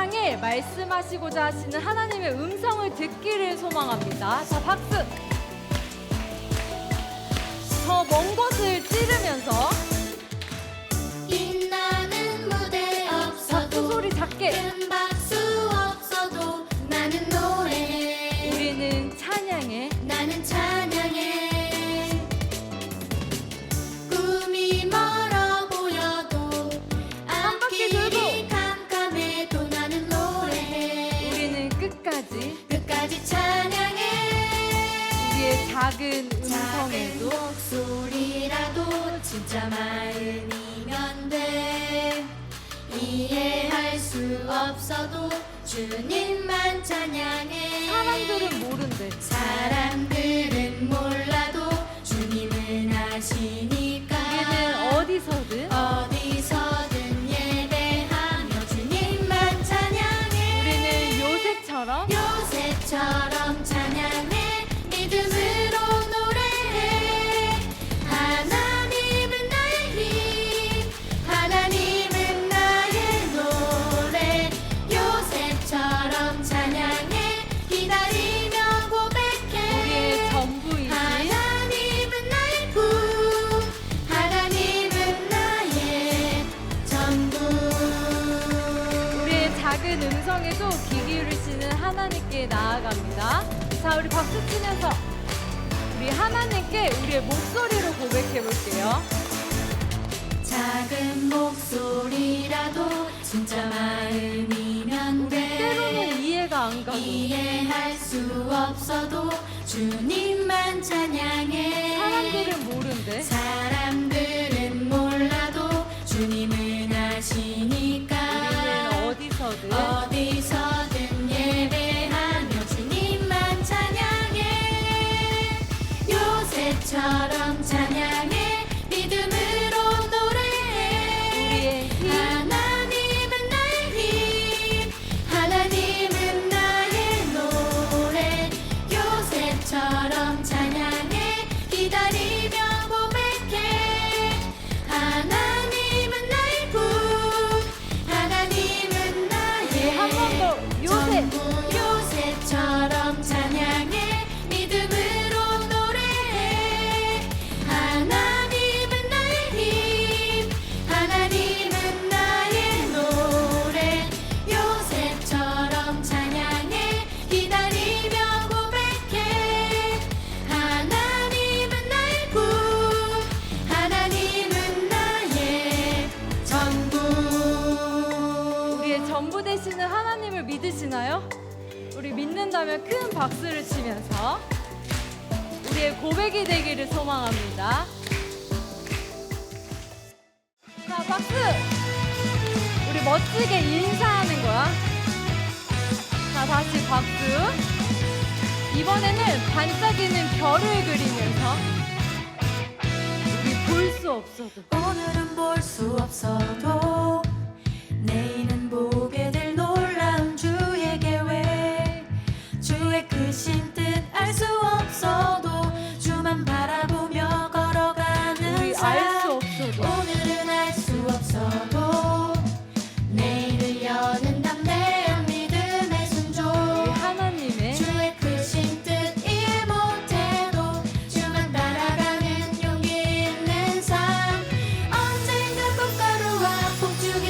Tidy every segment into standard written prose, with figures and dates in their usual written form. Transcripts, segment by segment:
향해 말씀하시고자 하시는 하나님의 음성을 듣기를 소망합니다. 자, 박수! 저 먼 곳을 찌르면서 빛나는 무대 박수 없어도 소리 작게 큰 박수 없어도 나는 노래해 우리는 찬양해 나는 찬양해 꿈이 멀어 보여도 바퀴 돌고. 앞길이 캄캄해도 나는 노래해 우리는 끝까지 찬양해 우리의 작은 작은 음성에도 목소리라도 진짜 마음이면 돼 이해할 수 없어도 주님만 찬양해 사람들은 모른대. 사람들은 몰라도 주님은 아시니까 우리는 어디서든 어디서든 예배하며 주님만 찬양해 우리는 요셉처럼 찬양해 믿음으로 노래해 하나님은 나의 힘 하나님은 나의 노래 요셉처럼 찬양해 기다리며 고백해 우리의 전부이신 하나님은 나의 구 하나님은 나의 전부 우리의 작은 음성에도 귀 기울이시는 하나님께 나아갑니다. 자, 우리 박수 치면서 우리 하나님께 우리의 목소리로 고백해 볼게요. 작은 목소리라도 진짜 마음이면 때로는 돼 이해가 안 가도 이해할 수 없어도 주님만 찬양해 사람들은 모른대. 사람들은 몰라도 주님은 아시니까 우리는 어디서든 어디서든 예배하며 주님만 찬양해 요셉처럼 찬양해 믿음으로 노래해 우리의 힘 하나님은 나의 힘 하나님은 나의 노래 요셉처럼 찬양해 기다리며 고백해 하나님은 나의 구 하나님은 나의 한 번 더 요셉 전부 요셉처럼 찬양해 믿음으로 노래해 하나님은 나의 힘 하나님은 나의 노래 요셉처럼 찬양해 기다리며 고백해 하나님은 나의 구 하나님은 나의 전부 우리의 전부 되시는 하나님을 믿으시나요? 우리 믿는다면 큰 박수를 치면서 우리의 고백이 되기를 소망합니다. 자, 박수! 우리 멋지게 인사하는 거야. 자, 다시 박수. 이번에는 반짝이는 별을 그리면서 우리 볼 수 없어도 오늘은 볼 수 없어도 내일은 보게 될 놀라운 주의 계획 주의 크신 뜻 알 수 없어도 주만 바라보며 걸어가는 우리 알 수 삶 없어도 오늘은 알 수 없어도 내일을 여는 담대한 믿음의 순종 우리 하나님의 주의 크신 뜻 이해 못해도 주만 따라가는 용기 있는 삶 언젠가 꽃가루와 폭죽이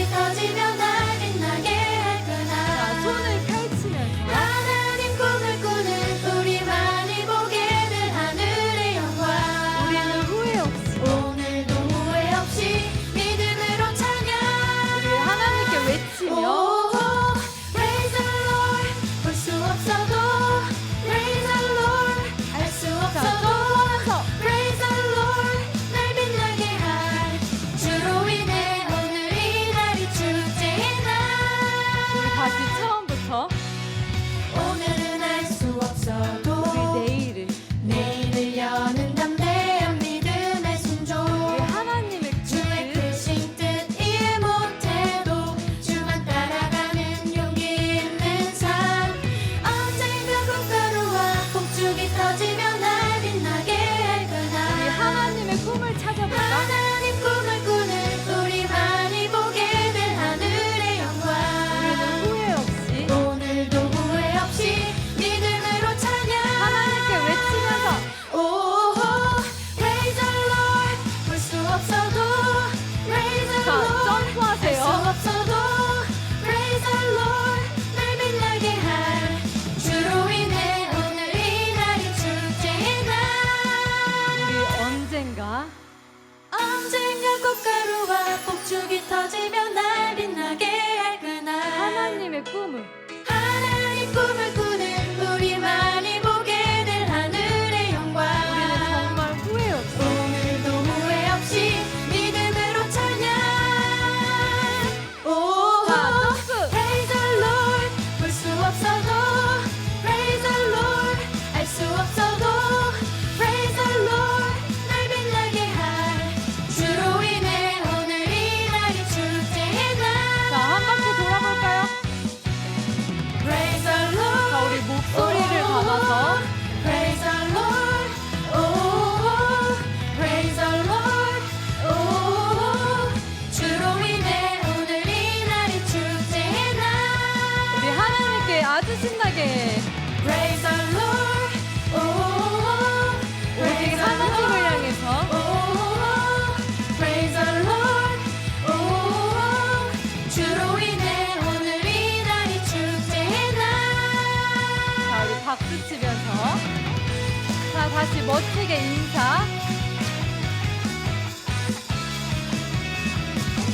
같이 멋지게 인사.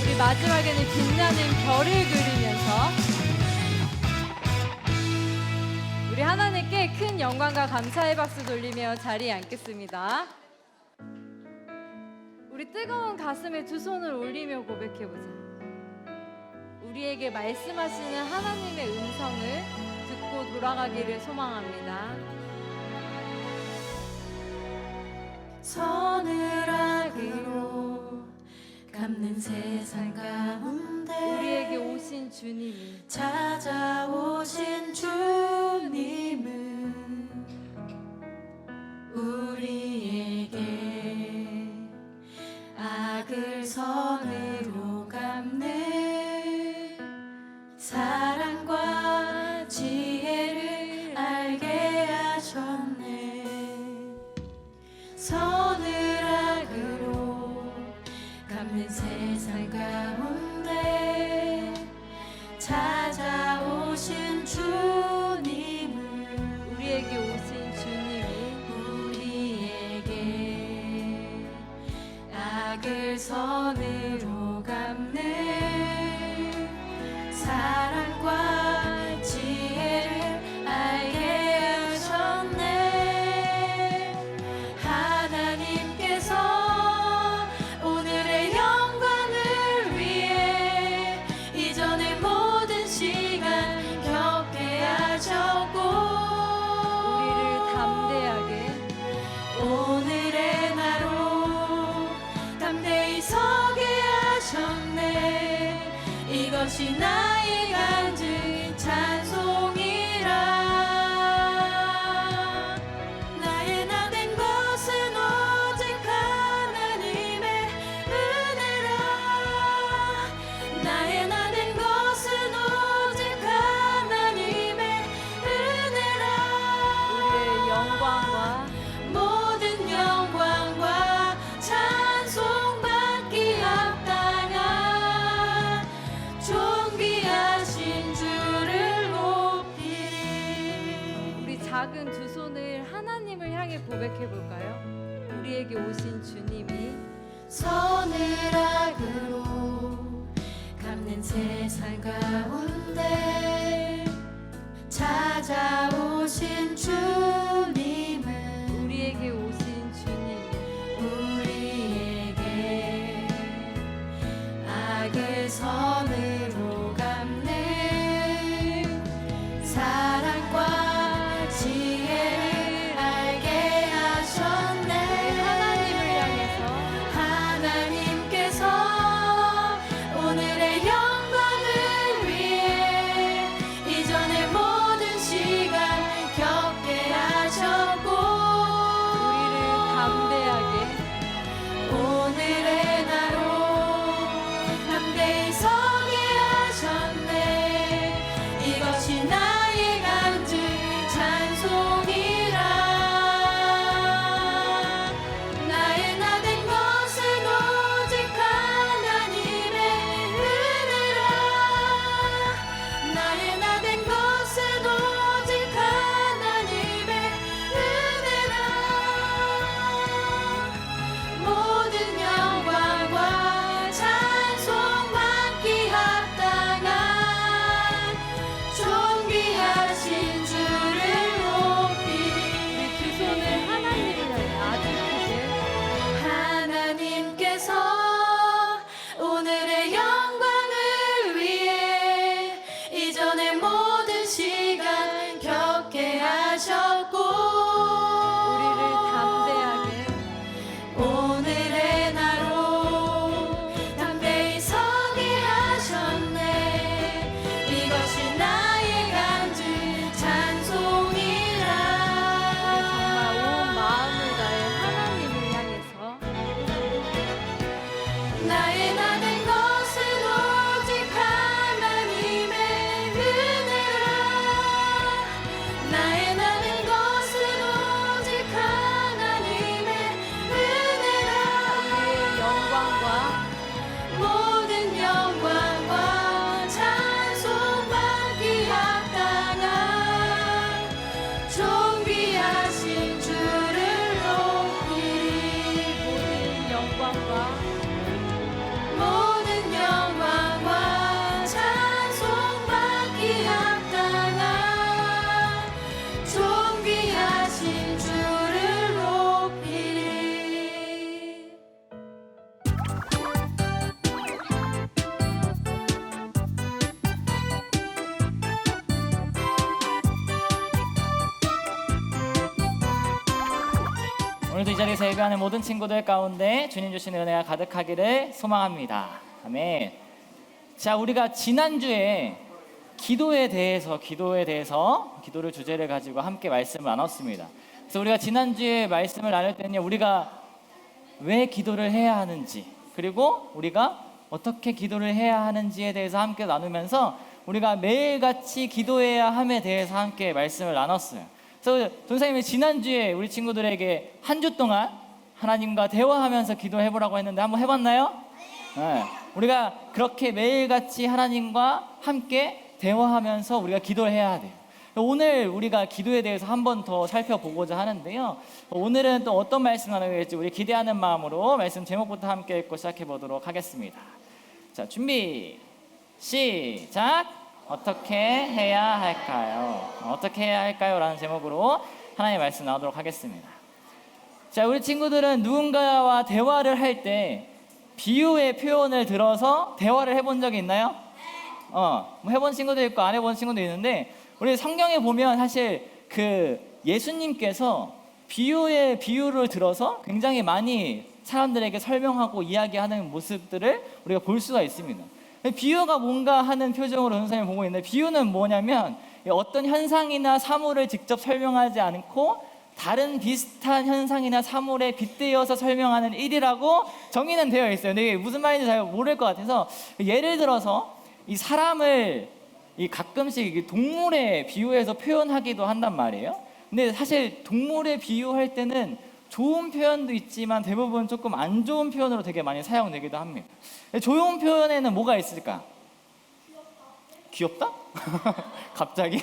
우리 마지막에는 빛나는 별을 그리면서 우리 하나님께 큰 영광과 감사의 박수 돌리며 자리에 앉겠습니다. 우리 뜨거운 가슴에 두 손을 올리며 고백해보자. 우리에게 말씀하시는 하나님의 음성을 듣고 돌아가기를 소망합니다. 서늘하기로 감는 세상 가운데 우리에게 오신 주님이 찾아오신 주님은 우리에게 악을 선으로 갚는 사랑과 지혜를 알게 하셨네. 서늘하기로 감는 세상 가운데 찾아오신 주님은 우리에게 오신 주님이 우리에게 악을 선으로 갚는 사랑과 지혜를 알게 하셨네. 하나님께서 오늘의 영광을 위해 이전의 모든 시간 겪게 하셨고 우리를 담대하게 오늘의 나로 담대히 서게 하셨네. 이것이 나의 간증 찬송이라. 나의 나 된 것은 오직 하나님의 은혜라. 나의 나 된 것은 오직 하나님의 은혜라. 우리의 영광과 모든 영광과 찬송받기 합당한 존귀하신 주를 높이리. 우리 작은 두 손을 하나님을 향해 고백해 볼까요? 우리에게 오신 주님이 서늘하기로 감는 세상 가운데 찾아오신 주님은 우리에게 오신 주님이 우리에게 악을 선으로 갚는 사랑과 지혜를 알게 하셨네. 하나님을 향해서 하나님께서 오늘의 영광을 위해 이전의 모든 시간 겪게 오늘도 이 자리에서 예배하는 모든 친구들 가운데 주님 주시는 은혜가 가득하기를 소망합니다. 아멘. 자, 우리가 지난주에 기도에 대해서 기도를 주제를 가지고 함께 말씀을 나눴습니다. 그래서 우리가 지난주에 말씀을 나눌 때는요, 우리가 왜 기도를 해야 하는지, 그리고 우리가 어떻게 기도를 해야 하는지에 대해서 함께 나누면서 우리가 매일같이 기도해야 함에 대해서 함께 말씀을 나눴어요. 그래서 전사님이 지난주에 우리 친구들에게 한 주 동안 하나님과 대화하면서 기도해보라고 했는데 한번 해봤나요? 네. 우리가 그렇게 매일같이 하나님과 함께 대화하면서 우리가 기도를 해야 돼요. 오늘 우리가 기도에 대해서 한 번 더 살펴보고자 하는데요, 오늘은 또 어떤 말씀 나누게 될지 우리 기대하는 마음으로 말씀 제목부터 함께 읽고 시작해 보도록 하겠습니다. 자, 준비 시작. 어떻게 해야 할까요? 어떻게 해야 할까요? 라는 제목으로 하나님의 말씀 나오도록 하겠습니다. 자, 우리 친구들은 누군가와 대화를 할 때 비유의 표현을 들어서 대화를 해본 적이 있나요? 뭐 해본 친구도 있고 안 해본 친구도 있는데, 우리 성경에 보면 사실 그 예수님께서 비유를 들어서 굉장히 많이 사람들에게 설명하고 이야기하는 모습들을 우리가 볼 수가 있습니다. 비유가 뭔가 하는 표정으로 선생님이 보고 있는데, 비유는 뭐냐면 어떤 현상이나 사물을 직접 설명하지 않고 다른 비슷한 현상이나 사물에 빗대어서 설명하는 일이라고 정의는 되어 있어요. 근데 이게 무슨 말인지 잘 모를 것 같아서, 예를 들어서 이 사람을 가끔씩 동물에 비유해서 표현하기도 한단 말이에요. 근데 사실 동물에 비유할 때는 좋은 표현도 있지만 대부분 조금 안 좋은 표현으로 되게 많이 사용되기도 합니다. 좋은 표현에는 뭐가 있을까? 귀엽다? 갑자기?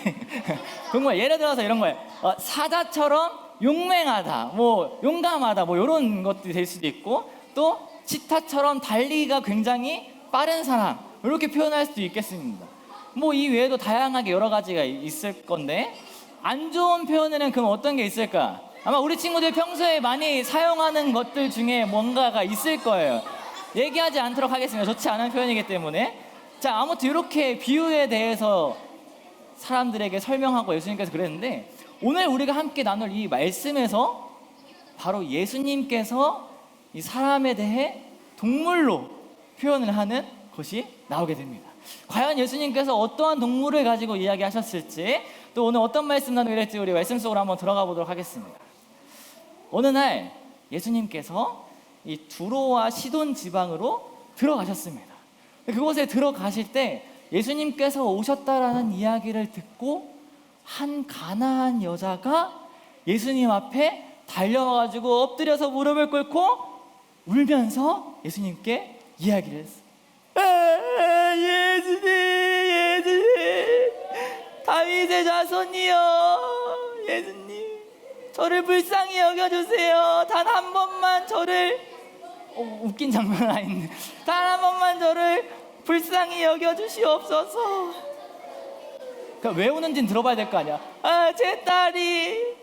정말 예를 들어서 이런 거예요. 사자처럼 용맹하다, 뭐 용감하다, 뭐 이런 것들이 될 수도 있고, 또 치타처럼 달리기가 굉장히 빠른 사람, 이렇게 표현할 수도 있겠습니다. 뭐 이 외에도 다양하게 여러 가지가 있을 건데, 안 좋은 표현에는 그럼 어떤 게 있을까? 아마 우리 친구들 평소에 많이 사용하는 것들 중에 뭔가가 있을 거예요. 얘기하지 않도록 하겠습니다. 좋지 않은 표현이기 때문에. 자, 아무튼 이렇게 비유에 대해서 사람들에게 설명하고 예수님께서 그랬는데, 오늘 우리가 함께 나눌 이 말씀에서 바로 예수님께서 이 사람에 대해 동물로 표현을 하는 것이 나오게 됩니다. 과연 예수님께서 어떠한 동물을 가지고 이야기하셨을지, 또 오늘 어떤 말씀 나누게 될지 우리 말씀 속으로 한번 들어가 보도록 하겠습니다. 어느 날 예수님께서 이 두로와 시돈 지방으로 들어가셨습니다. 그곳에 들어가실 때 예수님께서 오셨다라는 이야기를 듣고 한 가나안 여자가 예수님 앞에 달려와가지고 엎드려서 무릎을 꿇고 울면서 예수님께 이야기를 했어요. 예수님, 다윗의 자손이여, 예수님, 저를 불쌍히 여겨주세요. 단 한 번만 저를, 웃긴 장면은 아닌데, 단 한 번만 저를 불쌍히 여겨주시옵소서. 그러니까 왜 우는지는 들어봐야 될 거 아니야. 제 딸이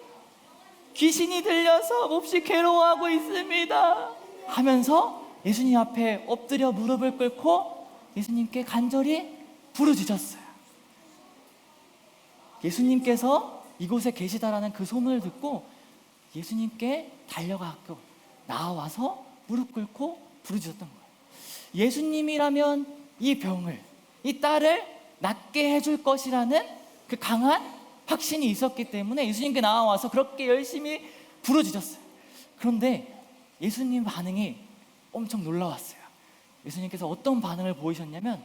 귀신이 들려서 몹시 괴로워하고 있습니다 하면서 예수님 앞에 엎드려 무릎을 꿇고 예수님께 간절히 부르짖었어요. 예수님께서 이곳에 계시다라는 그 소문을 듣고 예수님께 달려가고 나와서 무릎 꿇고 부르짖었던 거예요. 예수님이라면 이 병을, 이 딸을 낫게 해줄 것이라는 그 강한 확신이 있었기 때문에 예수님께 나와서 그렇게 열심히 부르짖었어요. 그런데 예수님 반응이 엄청 놀라웠어요. 예수님께서 어떤 반응을 보이셨냐면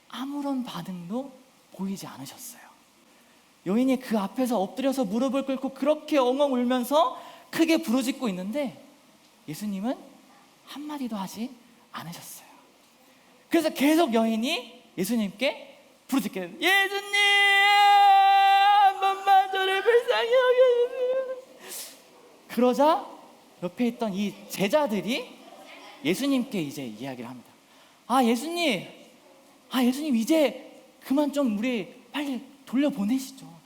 아무런 반응도 보이지 않으셨어요. 여인이 그 앞에서 엎드려서 무릎을 꿇고 그렇게 엉엉 울면서 크게 부르짖고 있는데 예수님은 한마디도 하지 않으셨어요. 그래서 계속 여인이 예수님께 부르짖게 돼요. 예수님, 한 번만 저를 불쌍히 여겨주세요. 그러자 옆에 있던 이 제자들이 예수님께 이제 이야기를 합니다. 예수님, 이제 그만 좀 우리 빨리 돌려보내시죠.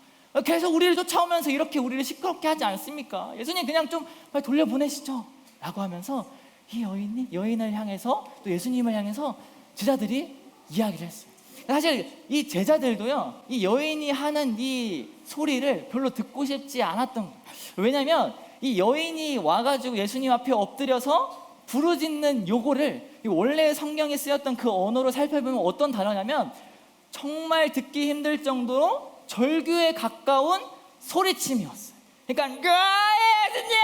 계속 우리를 쫓아오면서 이렇게 우리를 시끄럽게 하지 않습니까? 예수님, 그냥 좀 빨리 돌려보내시죠 라고 하면서 이 여인을 향해서 또 예수님을 향해서 제자들이 이야기를 했어요. 사실 이 제자들도요, 이 여인이 하는 이 소리를 별로 듣고 싶지 않았던 거예요. 왜냐하면 이 여인이 와가지고 예수님 앞에 엎드려서 부르짖는 요거를 원래 성경에 쓰였던 그 언어로 살펴보면 어떤 단어냐면 정말 듣기 힘들 정도로 절규에 가까운 소리침이었어요. 그러니까 예수님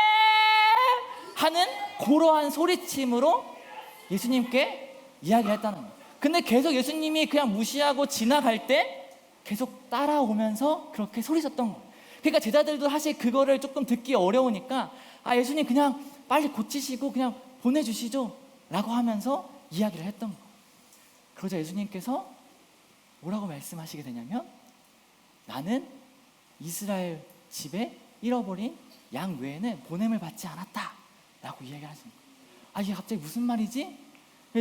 하는 그러한 소리침으로 예수님께 이야기를 했다는 거예요. 근데 계속 예수님이 그냥 무시하고 지나갈 때 계속 따라오면서 그렇게 소리쳤던 거예요. 그러니까 제자들도 사실 그거를 조금 듣기 어려우니까 예수님 그냥 빨리 고치시고 그냥 보내주시죠 라고 하면서 이야기를 했던 거예요. 그러자 예수님께서 뭐라고 말씀하시게 되냐면 나는 이스라엘 집에 잃어버린 양 외에는 보냄을 받지 않았다 라고 이야기를 하십니다. 이게 갑자기 무슨 말이지?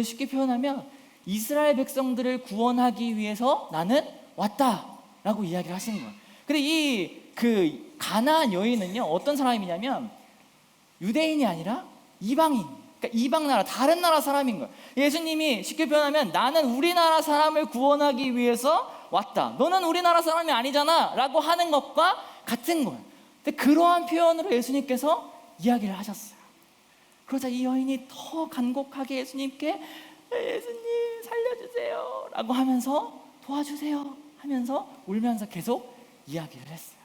쉽게 표현하면 이스라엘 백성들을 구원하기 위해서 나는 왔다 라고 이야기를 하시는 거예요. 근데 이 그 가나안 여인은요 어떤 사람이냐면 유대인이 아니라 이방인, 그러니까 이방 나라, 다른 나라 사람인 거예요. 예수님이 쉽게 표현하면 나는 우리나라 사람을 구원하기 위해서 왔다, 너는 우리나라 사람이 아니잖아 라고 하는 것과 같은 거예요. 근데 그러한 표현으로 예수님께서 이야기를 하셨어요. 그러자 이 여인이 더 간곡하게 예수님께 예수님 살려주세요 라고 하면서 도와주세요 하면서 울면서 계속 이야기를 했어요.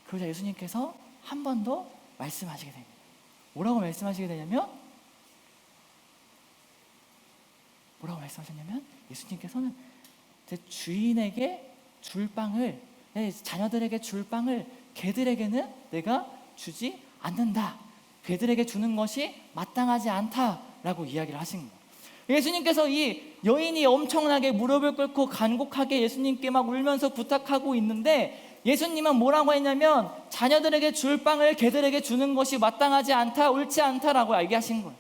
그러자 예수님께서 한 번 더 말씀하시게 됩니다. 뭐라고 말씀하시게 되냐면 뭐라고 말씀하셨냐면 예수님께서는 제 주인에게 줄 빵을, 내 자녀들에게 줄 빵을 개들에게는 내가 주지 않는다, 개들에게 주는 것이 마땅하지 않다라고 이야기를 하신 거예요. 예수님께서 이 여인이 엄청나게 무릎을 꿇고 간곡하게 예수님께 막 울면서 부탁하고 있는데 예수님은 뭐라고 했냐면 자녀들에게 줄 빵을 개들에게 주는 것이 마땅하지 않다, 옳지 않다라고 얘기하신 거예요.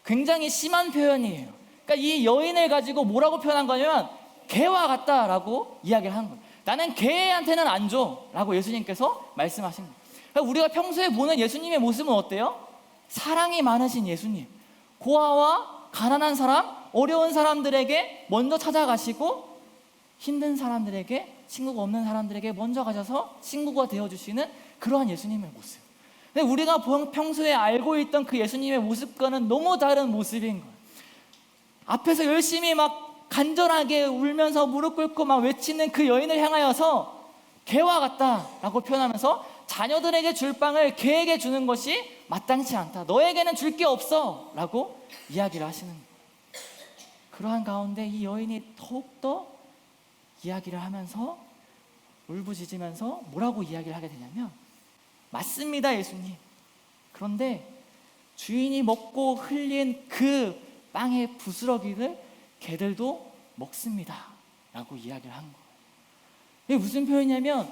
굉장히 심한 표현이에요. 그러니까 이 여인을 가지고 뭐라고 표현한 거냐면 개와 같다라고 이야기를 한 거예요. 나는 개한테는 안 줘 라고 예수님께서 말씀하신 거예요. 그러니까 우리가 평소에 보는 예수님의 모습은 어때요? 사랑이 많으신 예수님, 고아와 가난한 사람, 어려운 사람들에게 먼저 찾아가시고 힘든 사람들에게, 친구가 없는 사람들에게 먼저 가셔서 친구가 되어주시는 그러한 예수님의 모습. 근데 우리가 평소에 알고 있던 그 예수님의 모습과는 너무 다른 모습인 거예요. 앞에서 열심히 막 간절하게 울면서 무릎 꿇고 막 외치는 그 여인을 향하여서 개와 같다라고 표현하면서 자녀들에게 줄 빵을 개에게 주는 것이 마땅치 않다, 너에게는 줄 게 없어 라고 이야기를 하시는 거예요. 그러한 가운데 이 여인이 더욱더 이야기를 하면서 울부짖으면서 뭐라고 이야기를 하게 되냐면 맞습니다 예수님, 그런데 주인이 먹고 흘린 그 빵의 부스러기를 개들도 먹습니다 라고 이야기를 한 거예요. 이게 무슨 표현이냐면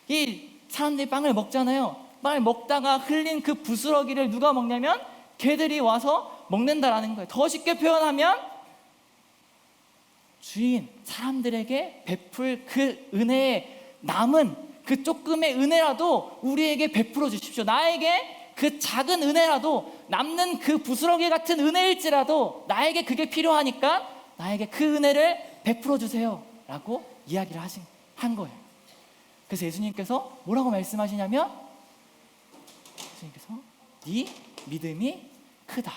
이 사람들이 빵을 먹잖아요. 빵을 먹다가 흘린 그 부스러기를 누가 먹냐면 개들이 와서 먹는다라는 거예요. 더 쉽게 표현하면 주인, 사람들에게 베풀 그 은혜에 남은 그 조금의 은혜라도 우리에게 베풀어 주십시오. 나에게 그 작은 은혜라도, 남는 그 부스러기 같은 은혜일지라도 나에게 그게 필요하니까 나에게 그 은혜를 베풀어 주세요 라고 이야기를 한 거예요. 그래서 예수님께서 뭐라고 말씀하시냐면 예수님께서 네 믿음이 크다,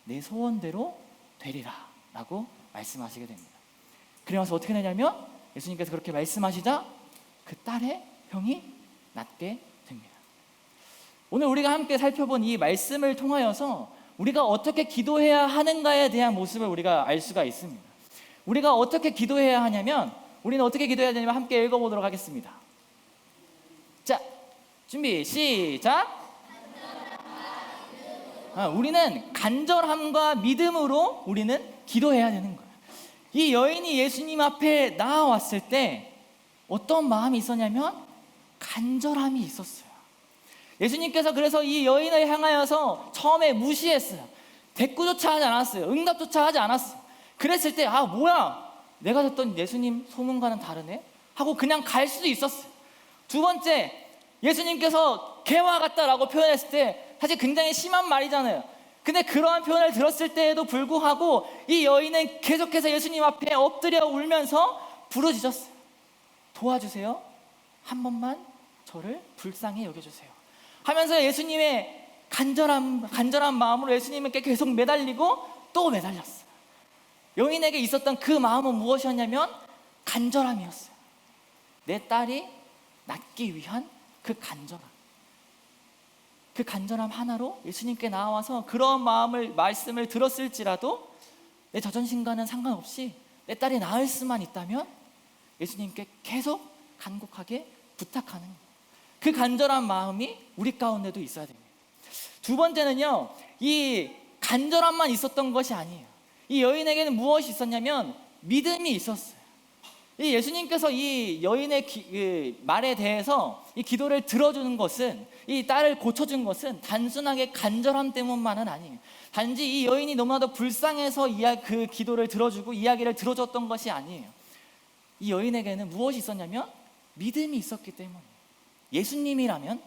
내 소원대로 되리라 라고 말씀하시게 됩니다. 그러면서 어떻게 되냐면 예수님께서 그렇게 말씀하시자 그 딸의 병이 낫게 됩니다. 오늘 우리가 함께 살펴본 이 말씀을 통하여서 우리가 어떻게 기도해야 하는가에 대한 모습을 우리가 알 수가 있습니다. 우리가 어떻게 기도해야 하냐면 우리는 어떻게 기도해야 되냐면 함께 읽어보도록 하겠습니다. 자, 준비 시작. 우리는 간절함과 믿음으로 우리는 기도해야 되는 거예요. 이 여인이 예수님 앞에 나와왔을 때 어떤 마음이 있었냐면 간절함이 있었어요. 예수님께서 그래서 이 여인을 향하여서 처음에 무시했어요. 대꾸조차 하지 않았어요. 응답조차 하지 않았어요. 그랬을 때 뭐야, 내가 듣던 예수님 소문과는 다르네 하고 그냥 갈 수도 있었어요. 두 번째, 예수님께서 개와 같다라고 표현했을 때 사실 굉장히 심한 말이잖아요. 근데 그러한 표현을 들었을 때에도 불구하고 이 여인은 계속해서 예수님 앞에 엎드려 울면서 부르짖었어요. 도와주세요. 한 번만 저를 불쌍히 여겨주세요. 하면서 예수님의 간절한 마음으로 예수님께 계속 매달리고 또 매달렸어요. 여인에게 있었던 그 마음은 무엇이었냐면 간절함이었어요. 내 딸이 낫기 위한 그 간절함 하나로 예수님께 나와서 그런 말씀을 들었을지라도 내 자존심과는 상관없이 내 딸이 나을 수만 있다면 예수님께 계속 간곡하게 부탁하는 그 간절한 마음이 우리 가운데도 있어야 됩니다. 두 번째는요, 이 간절함만 있었던 것이 아니에요. 이 여인에게는 무엇이 있었냐면 믿음이 있었어요. 이 예수님께서 이 여인의 말에 대해서 이 기도를 들어주는 것은, 이 딸을 고쳐준 것은 단순하게 간절함 때문만은 아니에요. 단지 이 여인이 너무나도 불쌍해서 그 기도를 들어주고 이야기를 들어줬던 것이 아니에요. 이 여인에게는 무엇이 있었냐면 믿음이 있었기 때문이에요. 예수님이라면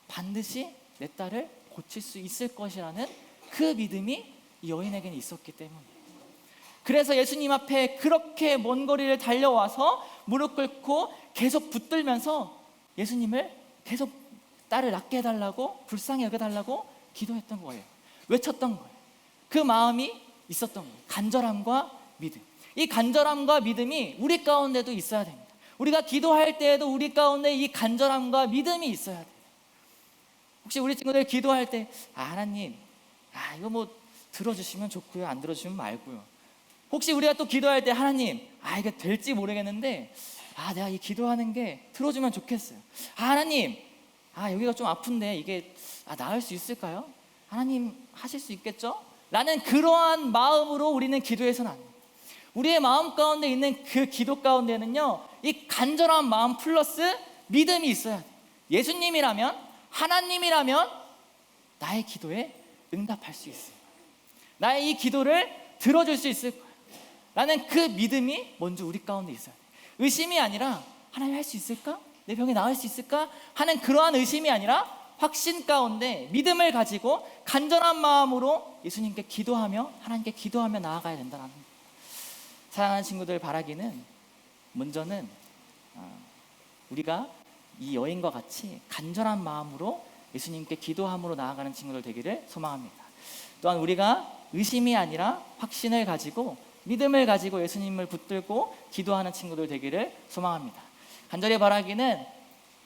반드시 내 딸을 고칠 수 있을 것이라는 그 믿음이 이 여인에게는 있었기 때문이에요. 그래서 예수님 앞에 그렇게 먼 거리를 달려와서 무릎 꿇고 계속 붙들면서 예수님을 계속 딸을 낫게 해달라고, 불쌍히 여겨달라고 기도했던 거예요. 외쳤던 거예요. 그 마음이 있었던 거예요. 간절함과 믿음. 이 간절함과 믿음이 우리 가운데도 있어야 됩니다. 우리가 기도할 때에도 우리 가운데 이 간절함과 믿음이 있어야 돼요. 혹시 우리 친구들 기도할 때 하나님, 이거 뭐 들어주시면 좋고요, 안 들어주시면 말고요. 혹시 우리가 또 기도할 때 하나님, 이게 될지 모르겠는데 내가 이 기도하는 게 들어주면 좋겠어요. 하나님, 여기가 좀 아픈데 이게 나을 수 있을까요? 하나님 하실 수 있겠죠? 라는 그러한 마음으로 우리는 기도해서는 안 돼요. 우리의 마음 가운데 있는 그 기도 가운데는요, 이 간절한 마음 플러스 믿음이 있어야 돼요. 예수님이라면, 하나님이라면 나의 기도에 응답할 수 있어요. 나의 이 기도를 들어줄 수 있을 거예요. 라는 그 믿음이 먼저 우리 가운데 있어야 돼요. 의심이 아니라 하나님 할 수 있을까? 내 병이 나을 수 있을까? 하는 그러한 의심이 아니라 확신 가운데 믿음을 가지고 간절한 마음으로 예수님께 기도하며, 하나님께 기도하며 나아가야 된다는 거예요. 사랑하는 친구들, 바라기는 먼저는 우리가 이 여인과 같이 간절한 마음으로 예수님께 기도함으로 나아가는 친구들 되기를 소망합니다. 또한 우리가 의심이 아니라 확신을 가지고 믿음을 가지고 예수님을 붙들고 기도하는 친구들 되기를 소망합니다. 간절히 바라기는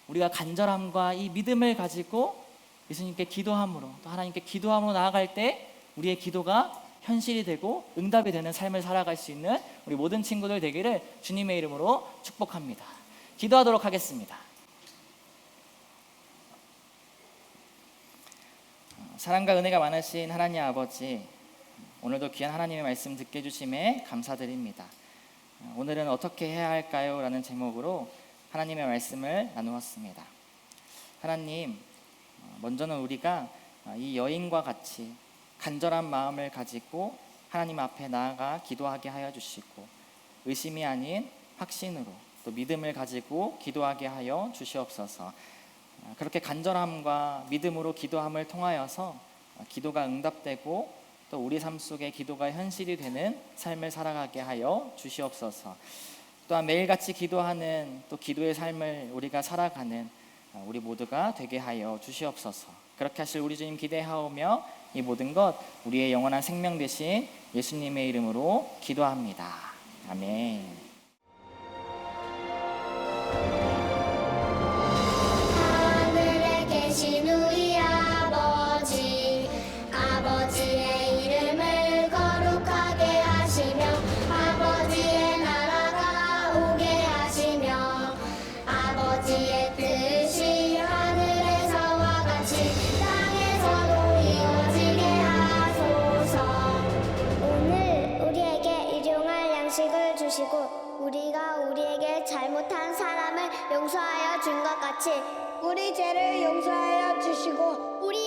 우리가 간절함과 이 믿음을 가지고 예수님께 기도함으로, 또 하나님께 기도함으로 나아갈 때 우리의 기도가 현실이 되고 응답이 되는 삶을 살아갈 수 있는 우리 모든 친구들 되기를 주님의 이름으로 축복합니다. 기도하도록 하겠습니다. 사랑과 은혜가 많으신 하나님 아버지, 오늘도 귀한 하나님의 말씀 듣게 해주심에 감사드립니다. 오늘은 어떻게 해야 할까요? 라는 제목으로 하나님의 말씀을 나누었습니다. 하나님, 먼저는 우리가 이 여인과 같이 간절한 마음을 가지고 하나님 앞에 나아가 기도하게 하여 주시고, 의심이 아닌 확신으로 또 믿음을 가지고 기도하게 하여 주시옵소서. 그렇게 간절함과 믿음으로 기도함을 통하여서 기도가 응답되고 또 우리 삶 속에 기도가 현실이 되는 삶을 살아가게 하여 주시옵소서. 또한 매일같이 기도하는 또 기도의 삶을 우리가 살아가는 우리 모두가 되게 하여 주시옵소서. 그렇게 하실 우리 주님 기대하오며 이 모든 것 우리의 영원한 생명 되신 예수님의 이름으로 기도합니다. 아멘. 하늘에 계신 우리 아버지, 아버지의 이름을 거룩하게 하시며 아버지의 나라가 오게 하시며 아버지의 뜻이 하늘에서와 같이 땅에서도 이루어지게 하소서. 오늘 우리에게 일용할 양식을 주시고 우리가 우리에게 잘못한 사람을 용서하여 준 것 같이 우리 죄를 용서하여 주시고 우리